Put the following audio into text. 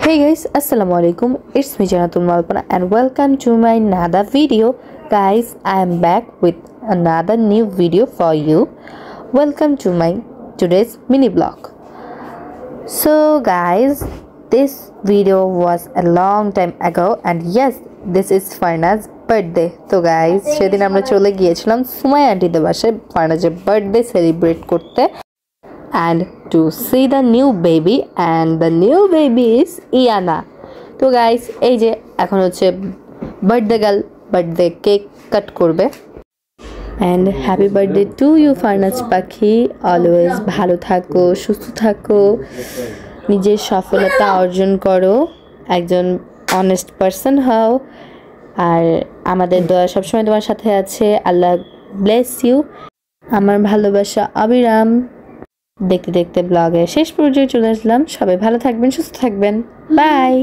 Hey guys, Assalamualaikum. It's me Janatul Malpana and welcome to my another video. Guys, I am back with another new video for you. Welcome to my today's mini blog. So guys, this video was a long time ago and yes, this is Farna's birthday. So guys, সেদিন আমরা চলে গিয়েছিলাম সুমাইয়া আন্টিদের বাসায় ফারনাজের birthday celebrate করতে and to see the new baby, and the new baby is Iana. তো guys এই যে এখন হচ্ছে birthday girl birthday cake cut করবে and happy birthday to you Farnaz পাখি, অলওয়েজ ভালো থাকো, সুস্থ থাকো, নিজের সফলতা অর্জন করো, একজন অনেস্ট পারসন হও, আর আমাদের দোয়া সবসময় তোমার সাথে আছে। আল্লাহ ব্লেস ইউ। আমার ভালোবাসা অবিরাম। দেখতে দেখতে ব্লগের শেষ পর্যায়ে চলে আসলাম। সবাই ভালো থাকবেন, সুস্থ থাকবেন, বাই।